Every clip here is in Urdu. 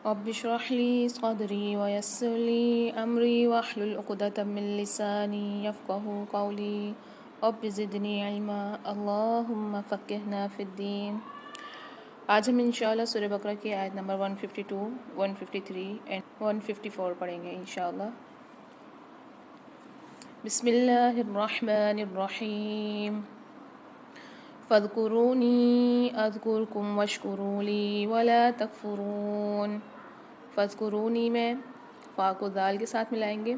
رب اشرح لي صدري ويسر لي أمري واحلل عقدة من لساني يفقهوا قولي رب زدني علما اللهم فقهنا في الدين۔ آج ہم انشاءاللہ سورہ بقرہ کی آیت نمبر 152، 153 and 154 پڑھیں گے انشاءاللہ۔ بسم اللہ الرحمن الرحیم۔ فاذکرونی اذکرکم واشکروا لی ولا تکفرون۔ فاذکرونی میں فا کو دال کے ساتھ ملائیں گے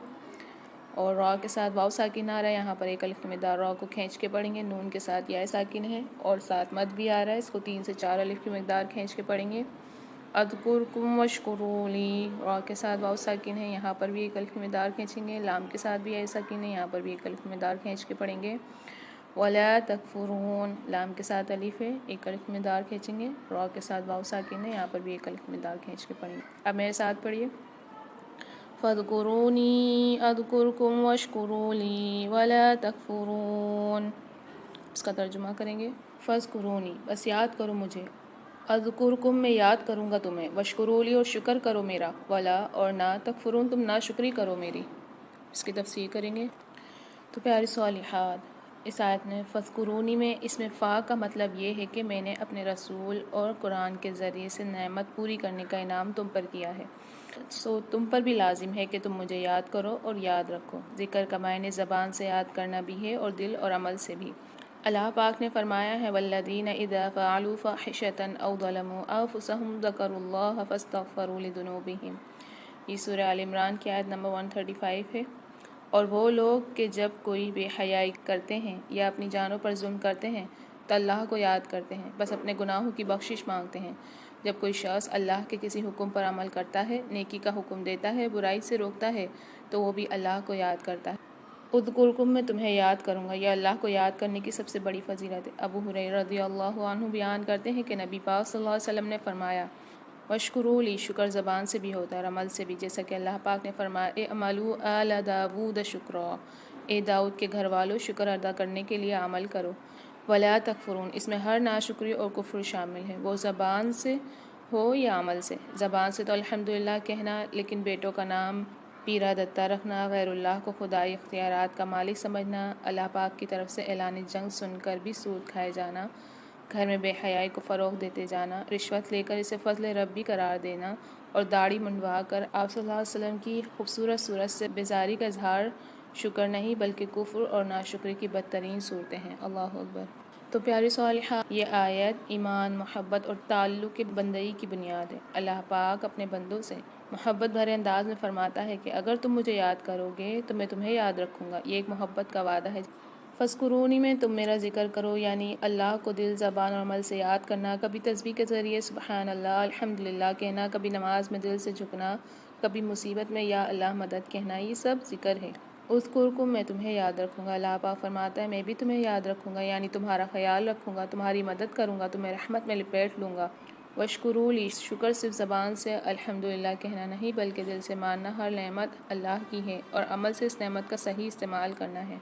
اور را کے ساتھ واو ساکن آ رہا ہے، یہاں پر ایک الف مدار را کو کھینچ کے پڑھیں گے، نون کے ساتھ یا ساکن ہے اور ساتھ مد بھی آ رہا ہے، اس کو 3 سے 4 الف کی مقدار کھینچ کے پڑھیں گے۔ اذکرکم واشکروا لی، را کے ساتھ واو ساکن ہے، یہاں پر بھی ایک الف کی مقدار کھینچیں گے، لام کے ساتھ بھی یا ساکن ہے، یہاں پر بھی ایک الف کی مقدار کھینچ کے پڑھیں گے۔ ولا تکفرون، لام کے ساتھ الف ہے، ایک الف کی مقدار کھینچیں گے، را کے ساتھ واو ساکن ہے، یہاں پر بھی ایک الف کی مقدار کھینچ کے پڑھیں گے۔ اب میرے ساتھ پڑھیے۔ فاذکرونی اذکرکم واشکروا لی ولا تکفرون۔ اس کا ترجمہ کریں گے۔ فاذکرونی، بس یاد کرو مجھے، اذکرکم، میں یاد کروں گا تمہیں، واشکروا لی، اور شکر کرو میرا، ولا، اور نہ، تکفرون، تم ناشکری کرو میری۔ اس کی تفسیر کریں گے۔ تو پیارے صالحات، اس آیت میں فاذکرونی میں اس میں فا کا مطلب یہ ہے کہ میں نے اپنے رسول اور قرآن کے ذریعے سے نعمت پوری کرنے کا انعام تم پر کیا ہے، سو تم پر بھی لازم ہے کہ تم مجھے یاد کرو اور یاد رکھو۔ ذکر کا معنی زبان سے یاد کرنا بھی ہے اور دل اور عمل سے بھی۔ اللہ پاک نے فرمایا ہے والذین اذا فعلوا فاحشۃ او ظلموا انفسهم ذکروا اللہ فاستغفروا لذنوبہم۔ یہ سورہ آل عمران کی آیت نمبر 135 ہے۔ اور وہ لوگ کہ جب کوئی بے حیائی کرتے ہیں یا اپنی جانوں پر ظلم کرتے ہیں تو اللہ کو یاد کرتے ہیں، بس اپنے گناہوں کی بخشش مانگتے ہیں۔ جب کوئی شخص اللہ کے کسی حکم پر عمل کرتا ہے، نیکی کا حکم دیتا ہے، برائی سے روکتا ہے، تو وہ بھی اللہ کو یاد کرتا ہے۔ اذکرکم، میں تمہیں یاد کروں گا، یہ اللہ کو یاد کرنے کی سب سے بڑی فضیلت ہے۔ ابو ہریرہ رضی اللہ عنہ بیان کرتے ہیں کہ نبی پاک صلی اللہ علیہ وسلم نے فرمایا واشکروا لی، شکر زبان سے بھی ہوتا ہے اور عمل سے بھی، جیسا کہ اللہ پاک نے فرمایا اعملوا آل داود شکرا، اے داؤد کے گھر والوں شکر ادا کرنے کے لیے عمل کرو۔ ولا تکفرون، اس میں ہر ناشکری اور کفر شامل ہے، وہ زبان سے ہو یا عمل سے۔ زبان سے تو الحمدللہ کہنا، لیکن بیٹوں کا نام پیرا دتا رکھنا، غیر اللہ کو خدائی اختیارات کا مالک سمجھنا، اللہ پاک کی طرف سے اعلان جنگ سن کر بھی سود کھائے جانا، گھر میں بے حیائی کو فروغ دیتے جانا، رشوت لے کر اسے فضل ربی قرار دینا، اور داڑھی منڈوا کر آپ صلی اللہ علیہ وسلم کی خوبصورت صورت سے بیزاری کا اظہار شکر نہیں بلکہ کفر اور ناشکری کی بدترین صورتیں ہیں۔ اللہ اکبر۔ تو پیاری صالحہ، یہ آیت ایمان، محبت اور تعلق کے بندگی کی بنیاد ہے۔ اللہ پاک اپنے بندوں سے محبت بھرے انداز میں فرماتا ہے کہ اگر تم مجھے یاد کرو گے تو میں تمہیں یاد رکھوں گا، یہ ایک محبت کا وعدہ ہے۔ فاذکرونی میں تم میرا ذکر کرو، یعنی اللہ کو دل، زبان اور عمل سے یاد کرنا، کبھی تسبیح کے ذریعے سبحان اللہ، الحمدللہ کہنا، کبھی نماز میں دل سے جھکنا، کبھی مصیبت میں یا اللہ مدد کہنا، یہ سب ذکر ہے۔ اذکرکم، میں تمہیں یاد رکھوں گا، اللہ پاک فرماتا ہے میں بھی تمہیں یاد رکھوں گا، یعنی تمہارا خیال رکھوں گا، تمہاری مدد کروں گا، تمہیں رحمت میں لپیٹ لوں گا۔ واشکروا لی، شکر صرف زبان سے الحمدللہ کہنا نہیں بلکہ دل سے ماننا ہر نعمت اللہ کی ہے اور عمل سے اس نعمت کا صحیح استعمال کرنا ہے۔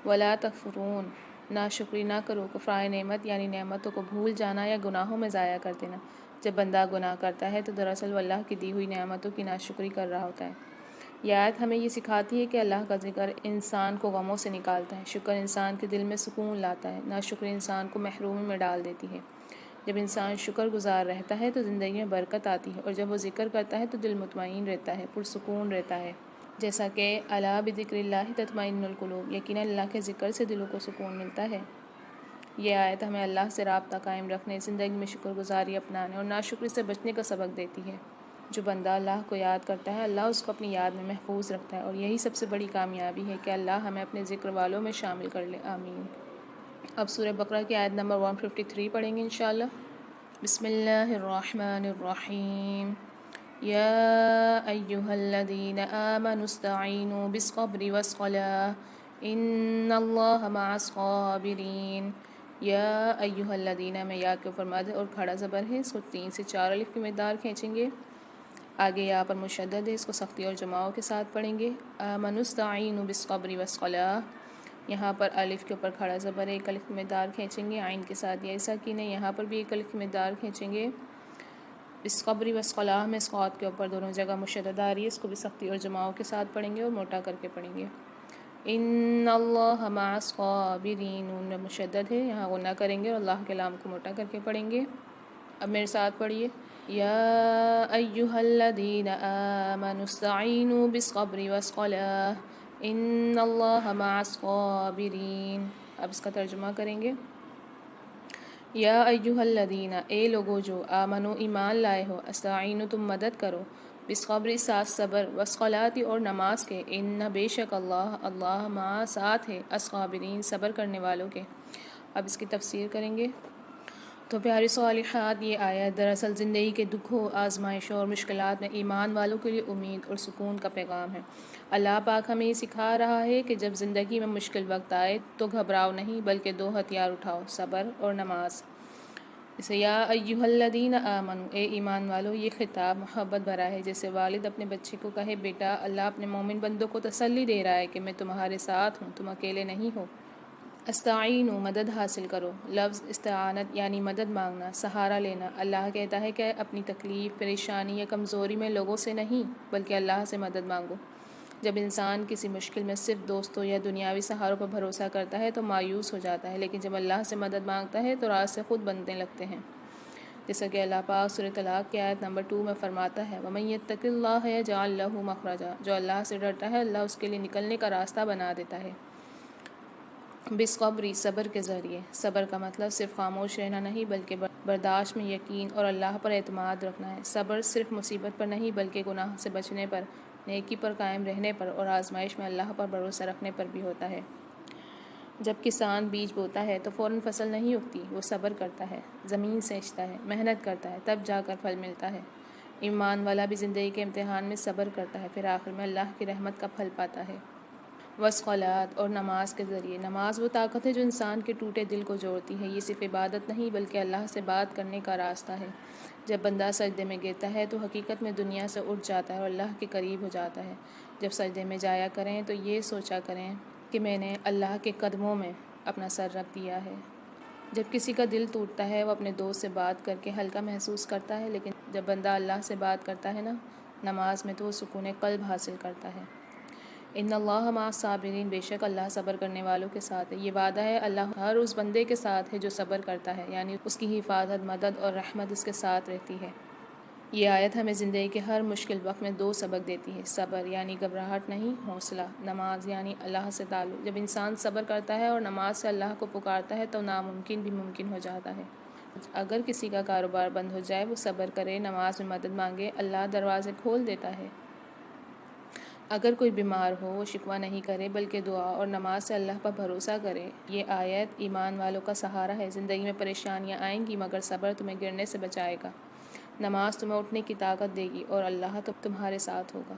ولا تکفرون، ناشکری نہ کرو، کفران نعمت یعنی نعمتوں کو بھول جانا یا گناہوں میں ضائع کر دینا۔ جب بندہ گناہ کرتا ہے تو دراصل وہ اللہ کی دی ہوئی نعمتوں کی ناشکری کر رہا ہوتا ہے۔ یہ آیت ہمیں یہ سکھاتی ہے کہ اللہ کا ذکر انسان کو غموں سے نکالتا ہے، شکر انسان کے دل میں سکون لاتا ہے، ناشکری انسان کو محرومی میں ڈال دیتی ہے۔ جب انسان شکر گزار رہتا ہے تو زندگی میں برکت آتی ہے، اور جب وہ ذکر کرتا ہے تو دل مطمئن رہتا ہے، پرسکون رہتا ہے، جیسا کہ الا بذکر اللہ تطمئن القلوب، یقیناً اللہ کے ذکر سے دلوں کو سکون ملتا ہے۔ یہ آیت ہمیں اللہ سے رابطہ قائم رکھنے، زندگی میں شکر گزاری اپنانے اور ناشکری سے بچنے کا سبق دیتی ہے۔ جو بندہ اللہ کو یاد کرتا ہے، اللہ اس کو اپنی یاد میں محفوظ رکھتا ہے، اور یہی سب سے بڑی کامیابی ہے کہ اللہ ہمیں اپنے ذکر والوں میں شامل کر لے، آمین۔ اب سورہ بقرہ کی آیت نمبر 153 پڑھیں گے انشاءاللہ۔ بسم اللہ الرحمن الرحیم۔ یا ایہا الذین آمنوا استعینوا بالصبر والصلاة ان اللہ مع الصابرین۔ یا ایہا الذین میں یا کے فرما دے اور کھڑا زبر ہے، اس کو 3 سے 4 الف کی مقدار کھینچیں گے۔ آگے یہاں پر مشدد ہے، اس کو سختی اور جماعوں کے ساتھ پڑھیں گے۔ آمنوا استعینوا بالصبر والصلاة، یہاں پر الف کے اوپر کھڑا زبر ہے، ایک الف کی مقدار کھینچیں گے، عین کے ساتھ یا ساکن ہے، یہاں پر بھی ایک الف کی مقدار کھینچیں گے۔ بالصبر والصلاح میں اسقاط کے اوپر دونوں جگہ مشدد آ رہی ہے، اس کو بھی سختی اور جماؤں کے ساتھ پڑھیں گے اور موٹا کر کے پڑھیں گے۔ ان اللہ مع الصابرین، نون میں مشدد ہے، یہاں غنہ کریں گے اور اللہ کے لام کو موٹا کر کے پڑھیں گے۔ اب میرے ساتھ پڑھیے، یا ایہا الذین آمنوا استعینوا بالصبر والصلاح ان اللہ مع الصابرین۔ اب اس کا ترجمہ کریں گے، یا ایہا الذین، اے لوگو جو، آمنو ایمان لائے ہو، استعینوا تم مدد کرو، بالصبر ساتھ صبر، والصلاۃ اور نماز کے، ان بے شک اللہ مع ساتھ ہے، الصابرین صبر کرنے والوں کے۔ اب اس کی تفسیر کریں گے۔ تو پیاری صالحات، یہ آیت دراصل زندگی کے دکھوں، آزمائشوں اور مشکلات میں ایمان والوں کے لیے امید اور سکون کا پیغام ہے۔ اللہ پاک ہمیں یہ سکھا رہا ہے کہ جب زندگی میں مشکل وقت آئے تو گھبراؤ نہیں، بلکہ دو ہتھیار اٹھاؤ، صبر اور نماز۔ جیسے یا ایہا الذین آمنو، اے ایمان والو، یہ خطاب محبت بھرا ہے، جیسے والد اپنے بچے کو کہے، بیٹا اللہ اپنے مومن بندوں کو تسلی دے رہا ہے کہ میں تمہارے ساتھ ہوں، تم اکیلے نہیں ہو۔ استعینوا، مدد حاصل کرو، لفظ استعانت یعنی مدد مانگنا، سہارا لینا۔ اللہ کہتا ہے کہ اپنی تکلیف، پریشانی یا کمزوری میں لوگوں سے نہیں بلکہ اللہ سے مدد مانگو۔ جب انسان کسی مشکل میں صرف دوستوں یا دنیاوی سہاروں پر بھروسہ کرتا ہے تو مایوس ہو جاتا ہے، لیکن جب اللہ سے مدد مانگتا ہے تو راستے خود بننے لگتے ہیں، جیسا کہ اللہ پاک سورۃ طلاق کی آیت نمبر 2 میں فرماتا ہے، وَمَن يَتَّقِ اللَّهَ يَجْعَل لَّهُ مَخْرَجًا، جو اللہ سے ڈرتا ہے اللہ اس کے لیے نکلنے کا راستہ بنا دیتا ہے۔ بالصبر، صبر کے ذریعے۔ صبر کا مطلب صرف خاموش رہنا نہیں بلکہ برداشت میں یقین اور اللہ پر اعتماد رکھنا ہے۔ صبر صرف مصیبت پر نہیں بلکہ گناہ سے بچنے پر، نیکی پر قائم رہنے پر اور آزمائش میں اللہ پر بھروسہ رکھنے پر بھی ہوتا ہے۔ جب کسان بیج بوتا ہے تو فوراً فصل نہیں اگتی، وہ صبر کرتا ہے، زمین سینچتا ہے، محنت کرتا ہے، تب جا کر پھل ملتا ہے۔ ایمان والا بھی زندگی کے امتحان میں صبر کرتا ہے، پھر آخر میں اللہ کی رحمت کا پھل پاتا ہے۔ والصلاۃ، اور نماز کے ذریعے۔ نماز وہ طاقت ہے جو انسان کے ٹوٹے دل کو جوڑتی ہے، یہ صرف عبادت نہیں بلکہ اللہ سے بات کرنے کا راستہ ہے۔ جب بندہ سجدے میں گرتا ہے تو حقیقت میں دنیا سے اٹھ جاتا ہے اور اللہ کے قریب ہو جاتا ہے۔ جب سجدے میں جایا کریں تو یہ سوچا کریں کہ میں نے اللہ کے قدموں میں اپنا سر رکھ دیا ہے۔ جب کسی کا دل ٹوٹتا ہے وہ اپنے دوست سے بات کر کے ہلکا محسوس کرتا ہے، لیکن جب بندہ اللہ سے بات کرتا ہے نا نماز میں تو وہ سکون قلب حاصل کرتا ہے۔ ان اللہ مع الصابرین، بے شک اللہ صبر کرنے والوں کے ساتھ ہے۔ یہ وعدہ ہے اللہ ہر اس بندے کے ساتھ ہے جو صبر کرتا ہے، یعنی اس کی حفاظت، مدد اور رحمت اس کے ساتھ رہتی ہے۔ یہ آیت ہمیں زندگی کے ہر مشکل وقت میں دو سبق دیتی ہے، صبر یعنی گھبراہٹ نہیں، حوصلہ، نماز یعنی اللہ سے تعلق۔ جب انسان صبر کرتا ہے اور نماز سے اللہ کو پکارتا ہے تو ناممکن بھی ممکن ہو جاتا ہے۔ اگر کسی کا کاروبار بند ہو جائے وہ صبر کرے، نماز میں مدد مانگے، اللہ دروازے کھول دیتا ہے۔ اگر کوئی بیمار ہو وہ شکوہ نہیں کرے بلکہ دعا اور نماز سے اللہ پر بھروسہ کرے۔ یہ آیت ایمان والوں کا سہارا ہے۔ زندگی میں پریشانیاں آئیں گی مگر صبر تمہیں گرنے سے بچائے گا، نماز تمہیں اٹھنے کی طاقت دے گی اور اللہ تمہارے ساتھ ہوگا۔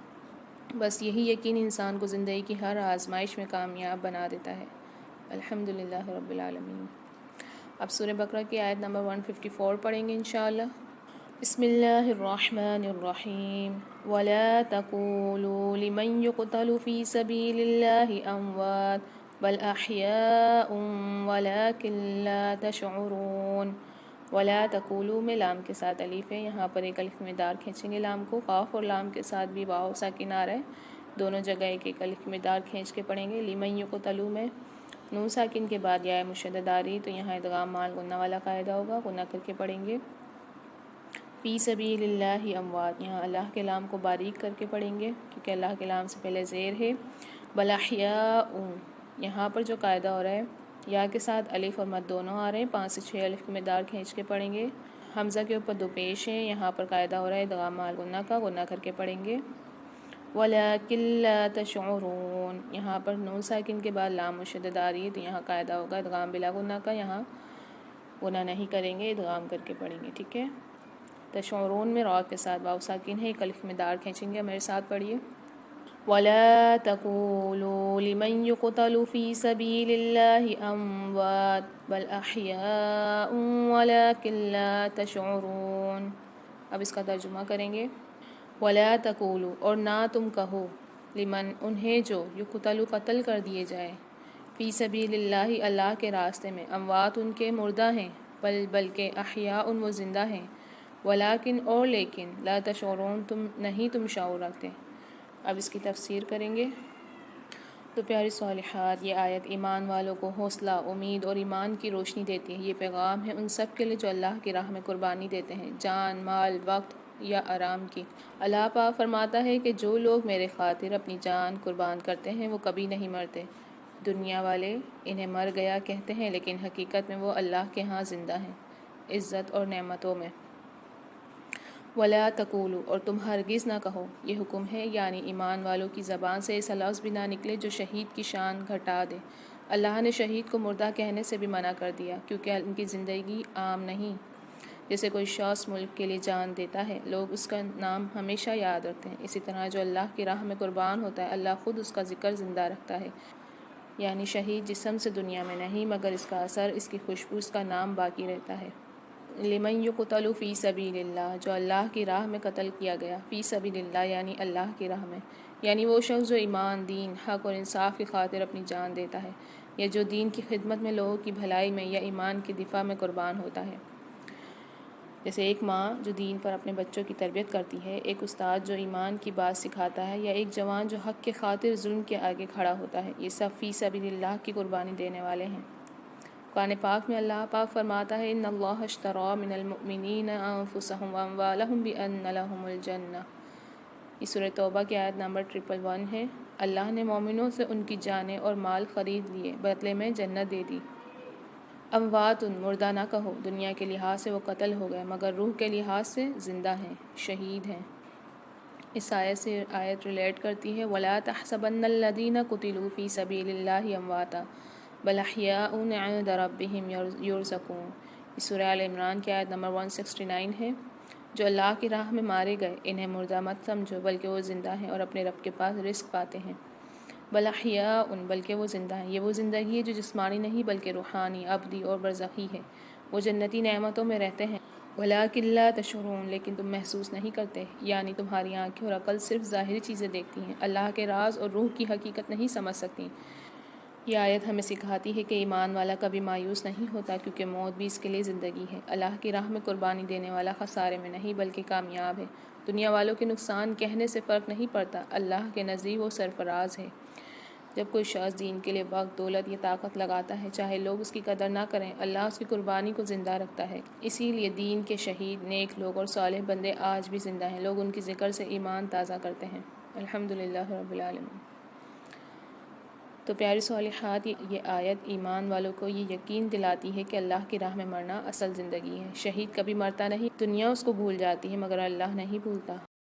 بس یہی یقین انسان کو زندگی کی ہر آزمائش میں کامیاب بنا دیتا ہے۔ الحمدللہ رب العالمین۔ اب سورہ بقرہ کی آیت نمبر 154 پڑھیں گے انشاءاللہ۔ بسم اللہ الرحمن الرحیم۔ وَلَا تَقُولُوا لِمَن يُقْتَلُ فِي سَبِيلِ اللَّهِ أَمْوَاتٌ بَلْ أَحْيَاءٌ وَلَٰكِن لَّا تَشْعُرُونَ۔ وَلَا تَقُولُوا میں لام کے ساتھ الف ہے، یہاں پر ایک الف میں دار کھینچیں گے لام کو۔ قاف اور لام کے ساتھ بھی واو ساکن آ رہا ہے، دونوں جگہ ایک ایک الف میں دار کھینچ کے پڑھیں گے۔ لِمَن يُقْتَلُ میں نون ساکن کے بعد یا مشدد آ رہی تو یہاں ادغام مال غنہ والا قاعدہ ہوگا، غنہ کر کے پڑھیں گے۔ فی سبیل اللہ اموات، یہاں اللہ کے لام کو باریک کر کے پڑھیں گے کیونکہ اللہ کے لام سے پہلے زیر ہے۔ بل احیاء، یہاں پر جو قاعدہ ہو رہا ہے یا کے ساتھ الف اور مد دونوں آ رہے ہیں، 5 سے 6 الف کی مقدار کھینچ کے پڑھیں گے۔ حمزہ کے اوپر دو پیش ہیں، یہاں پر قاعدہ ہو رہا ہے ادغام مال غنہ کا، غنہ کر کے پڑھیں گے۔ وَلَٰكِن لَّا تَشْعُرُونَ، یہاں پر نون ساکن کے بعد لام مشدد آ رہی ہے تو یہاں قاعدہ ہوگا ادغام بلا غنہ کا، یہاں غنہ نہیں کریں گے، ادغام کر کے پڑھیں گے، ٹھیک ہے۔ تشعرون میں را کے ساتھ واو ساکن ہے، ایک الف میں دار کھینچیں گے، میرے ساتھ پڑھیے۔ وَلَا تَقُولُوا لِمَن يُقْتَلُ فِي سَبِيلِ اللَّهِ أَمْوَاتٌ بَلْ أَحْيَاءٌ وَلَٰكِن لَّا تَشْعُرُونَ۔ اب اس کا ترجمہ کریں گے۔ وَلَا تَقُولُوا، اور نہ تم کہو، لمن انہیں جو، یقتل قتل کر دیے جائیں، فی سبیل اللہ اللہ کے راستے میں، اموات ان کے مردہ ہیں، بلکہ احیاء وہ زندہ ہیں، ولیکن اور لیکن لا تشعرون تم شعور رکھتے۔ اب اس کی تفسیر کریں گے۔ تو پیاری صالحات، یہ آیت ایمان والوں کو حوصلہ، امید اور ایمان کی روشنی دیتی ہے۔ یہ پیغام ہے ان سب کے لیے جو اللہ کی راہ میں قربانی دیتے ہیں، جان، مال، وقت یا آرام کی۔ اللہ پاک فرماتا ہے کہ جو لوگ میرے خاطر اپنی جان قربان کرتے ہیں وہ کبھی نہیں مرتے۔ دنیا والے انہیں مر گیا کہتے ہیں، لیکن حقیقت میں وہ اللہ کے ہاں زندہ ہیں، عزت اور نعمتوں میں۔ وَلَا تَقُولُوا، اور تم ہرگز نہ کہو۔ یہ حکم ہے، یعنی ایمان والوں کی زبان سے ایسا لفظ بھی نہ نکلے جو شہید کی شان گھٹا دے۔ اللہ نے شہید کو مردہ کہنے سے بھی منع کر دیا، کیونکہ ان کی زندگی عام نہیں۔ جیسے کوئی شخص ملک کے لیے جان دیتا ہے، لوگ اس کا نام ہمیشہ یاد رکھتے ہیں، اسی طرح جو اللہ کی راہ میں قربان ہوتا ہے، اللہ خود اس کا ذکر زندہ رکھتا ہے۔ یعنی شہید جسم سے دنیا میں نہیں، مگر اس کا اثر، اس کی خوشبو، اس کا نام باقی رہتا ہے۔ لمن یقتل فی سبیل اللہ، جو اللہ کی راہ میں قتل کیا گیا، فی سبیل اللہ یعنی اللہ کی راہ میں، یعنی وہ شخص جو ایمان، دین، حق اور انصاف کی خاطر اپنی جان دیتا ہے، یا جو دین کی خدمت میں، لوگوں کی بھلائی میں یا ایمان کی دفاع میں قربان ہوتا ہے۔ جیسے ایک ماں جو دین پر اپنے بچوں کی تربیت کرتی ہے، ایک استاد جو ایمان کی بات سکھاتا ہے، یا ایک جوان جو حق کے خاطر ظلم کے آگے کھڑا ہوتا ہے، یہ سب فی سبیل اللہ کی قربانی دینے والے ہیں۔ قرآن پاک میں اللہ پاک فرماتا ہے ان اللہ اشتری من المؤمنین انفسهم واموالهم بان لهم الجنہ۔ یہ سورہ توبہ کی آیت نمبر 111 ہے۔ اللہ نے مومنوں سے ان کی جانیں اور مال خرید لیے، بدلے میں جنت دے دی۔ اموات، مردہ نہ کہو، دنیا کے لحاظ سے وہ قتل ہو گئے، مگر روح کے لحاظ سے زندہ ہیں، شہید ہیں۔ اس آیت سے آیت ریلیٹ کرتی ہے وَلَا تَحْسَبَنَّ الَّذِينَ قُتِلُوا فِي سَبِيلِ اللَّهِ أَمْوَاتًا بَلْ أَحْيَاءٌ عِندَ رَبِّهِمْ يُرْزَقُونَ۔ یہ سورہ آل عمران کی آیت نمبر 169 ہے۔ جو اللہ کی راہ میں مارے گئے، انہیں مردہ مت سمجھو، بلکہ وہ زندہ ہیں اور اپنے رب کے پاس رزق پاتے ہیں۔ بل احیاء، بلکہ وہ زندہ ہیں۔ یہ وہ زندگی ہے جو جسمانی نہیں بلکہ روحانی، ابدی اور برزخی ہے۔ وہ جنتی نعمتوں میں رہتے ہیں۔ وَلَٰكِن لَا تَشْعُرُونَ، لیکن تم محسوس نہیں کرتے، یعنی تمہاری آنکھیں اور عقل صرف ظاہری چیزیں دیکھتی ہیں، اللہ کے راز اور روح کی حقیقت نہیں سمجھ سکتی۔ یہ آیت ہمیں سکھاتی ہے کہ ایمان والا کبھی مایوس نہیں ہوتا، کیونکہ موت بھی اس کے لیے زندگی ہے۔ اللہ کی راہ میں قربانی دینے والا خسارے میں نہیں بلکہ کامیاب ہے۔ دنیا والوں کے نقصان کہنے سے فرق نہیں پڑتا، اللہ کے نزدیک وہ سرفراز ہے۔ جب کوئی شخص دین کے لیے وقت، دولت یا طاقت لگاتا ہے، چاہے لوگ اس کی قدر نہ کریں، اللہ اس کی قربانی کو زندہ رکھتا ہے۔ اسی لیے دین کے شہید، نیک لوگ اور صالح بندے آج بھی زندہ ہیں، لوگ ان کی ذکر سے ایمان تازہ کرتے ہیں۔ الحمدللہ رب العالمین۔ تو پیاری صالحات، یہ آیت ایمان والوں کو یہ یقین دلاتی ہے کہ اللہ کی راہ میں مرنا اصل زندگی ہے۔ شہید کبھی مرتا نہیں، دنیا اس کو بھول جاتی ہے مگر اللہ نہیں بھولتا۔